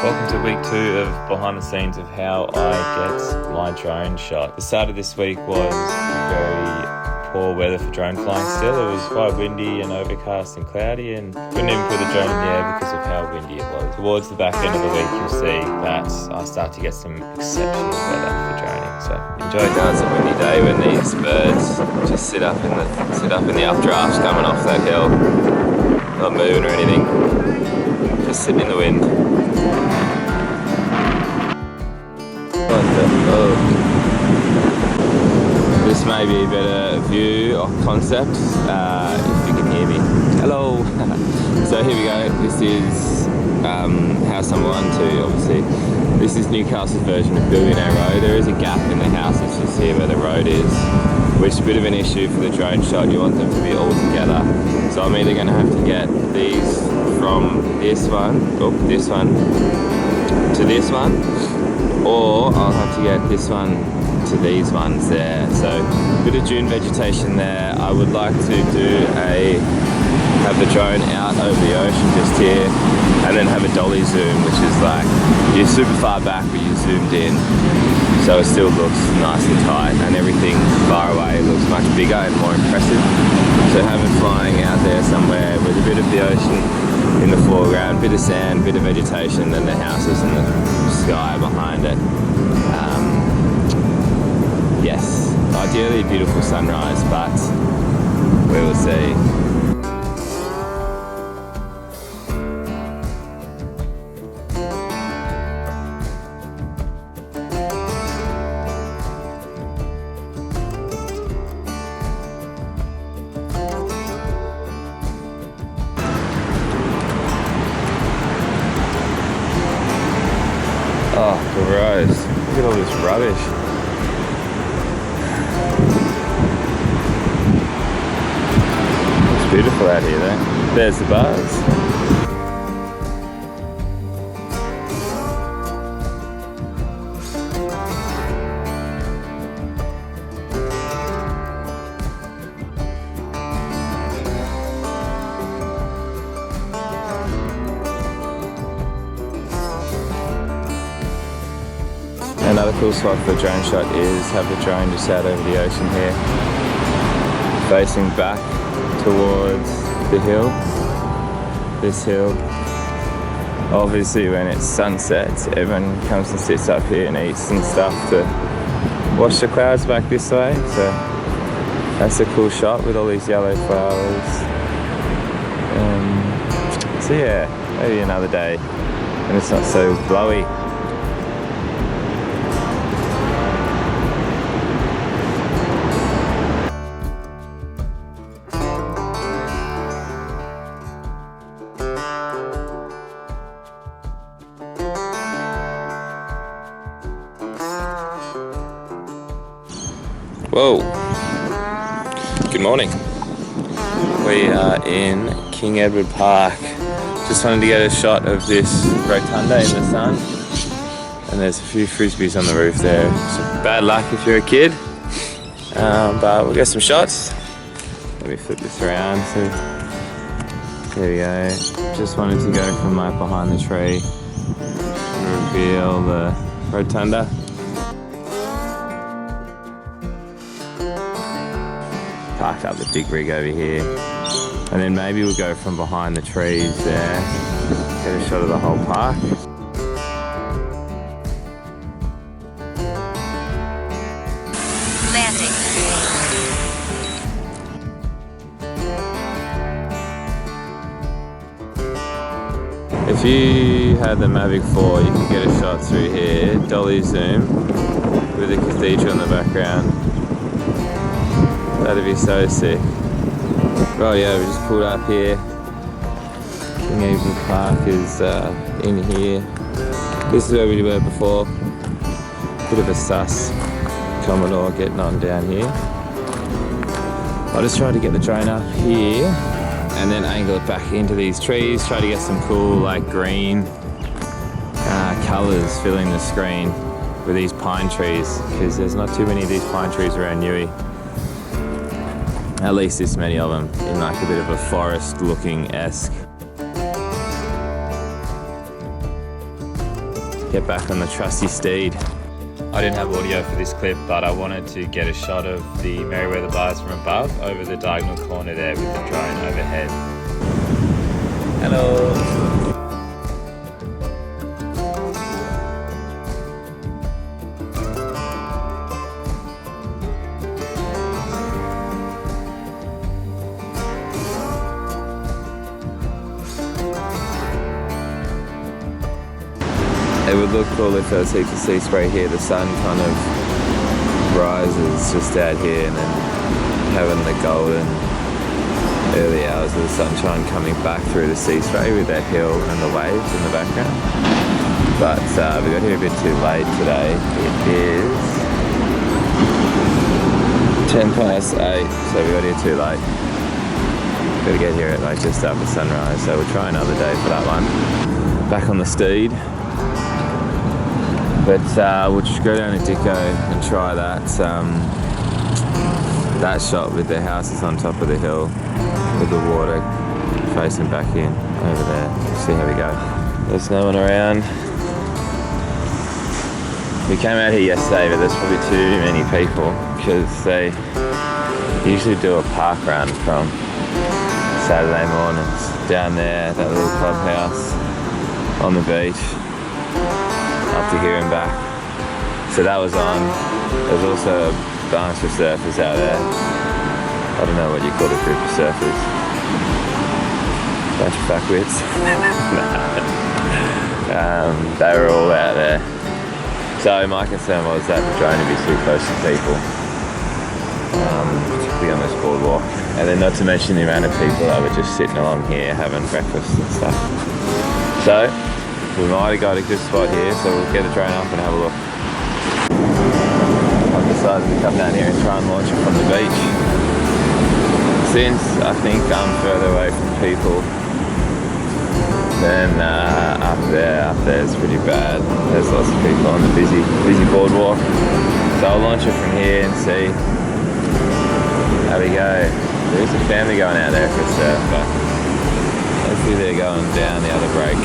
Welcome to week 2 of behind the scenes of how I get my drone shot. The start of this week was very poor weather for drone flying still. It was quite windy and overcast and cloudy, and couldn't even put the drone in the air because of how windy it was. Towards the back end of the week you'll see that I start to get some exceptional weather for droning, so enjoy. Now it's a windy day when these birds just sit up in the updrafts coming off that hill, not moving or anything, just sitting in the wind. This may be a better view of concept if you can hear me. Hello! So here we go. This is house number 1, 2, obviously. This is Newcastle's version of Billionaire Road. There is a gap in the house, it's just here where the road is, which is a bit of an issue for the drone shot. You want them to be all together. So I'm either going to have to get these from this one to this one, or I'll have to get this one to these ones there. So a bit of dune vegetation there. I would like to have the drone out over the ocean just here, and then have a dolly zoom, which is like you're super far back but you're zoomed in, so it still looks nice and tight, and everything far away looks much bigger and more impressive. So have it flying out there somewhere with a bit of the ocean in the foreground, bit of sand, bit of vegetation, and the houses and the sky behind it. Yes, ideally a beautiful sunrise, but we will see. Oh, gross. Look at all this rubbish. It's beautiful out here though. There's the bars. Another cool spot for a drone shot is have the drone just out over the ocean here, facing back towards the hill, this hill. Obviously when it's sunset, everyone comes and sits up here and eats and stuff to watch the clouds back this way, so that's a cool shot with all these yellow flowers. So yeah, maybe another day when it's not so blowy. Whoa, good morning. We are in King Edward Park. Just wanted to get a shot of this rotunda in the sun. And there's a few frisbees on the roof there. So bad luck if you're a kid. But we'll get some shots. Let me flip this around. So there we go. Just wanted to go from right behind the tree and reveal the rotunda. Parked up the big rig over here, and then maybe we'll go from behind the trees there, get a shot of the whole park. Landing. If you had the Mavic 4, you could get a shot through here, dolly zoom, with the cathedral in the background. That'd be so sick. Right, yeah, we just pulled up here. King Edward Park is in here. This is where we were before. Bit of a sus Commodore getting on down here. I'll just try to get the drone up here and then angle it back into these trees. Try to get some cool like green colours filling the screen with these pine trees, because there's not too many of these pine trees around Newey. At least this many of them, in like a bit of a forest looking esque. get back on the trusty steed. I didn't have audio for this clip, but I wanted to get a shot of the Merewether bars from above over the diagonal corner there with the drone overhead. Hello. It would look cool if there was heaps of sea spray here. The sun kind of rises just out here and then having the golden early hours of the sunshine coming back through the sea spray with that hill and the waves in the background. But we got here a bit too late today. It is 8:10, so we got here too late. Got to get here at like just after sunrise, so we'll try another day for that one. Back on the steed. But we'll just go down to Dicko and try that that shot with the houses on top of the hill with the water facing back in over there. See how we go. There's no one around. We came out here yesterday, but there's probably too many people because they usually do a park run from Saturday mornings down there, that little clubhouse on the beach. Up to here and back. So that was on. There's also a bunch of surfers out there. I don't know what you call a group of surfers. Bunch of fuckwits. They were all out there. So my concern was that the drone would be too close to people, particularly on this boardwalk. And then not to mention the amount of people that were just sitting along here having breakfast and stuff. So we might have got a good spot here, so we'll get the drone up and have a look. I've decided to come down here and try and launch it from the beach. Since I think I'm further away from people than up there is pretty bad. There's lots of people on the busy boardwalk. So I'll launch it from here and see how we go. There is a family going out there for a surf, but hopefully they're going down the other break.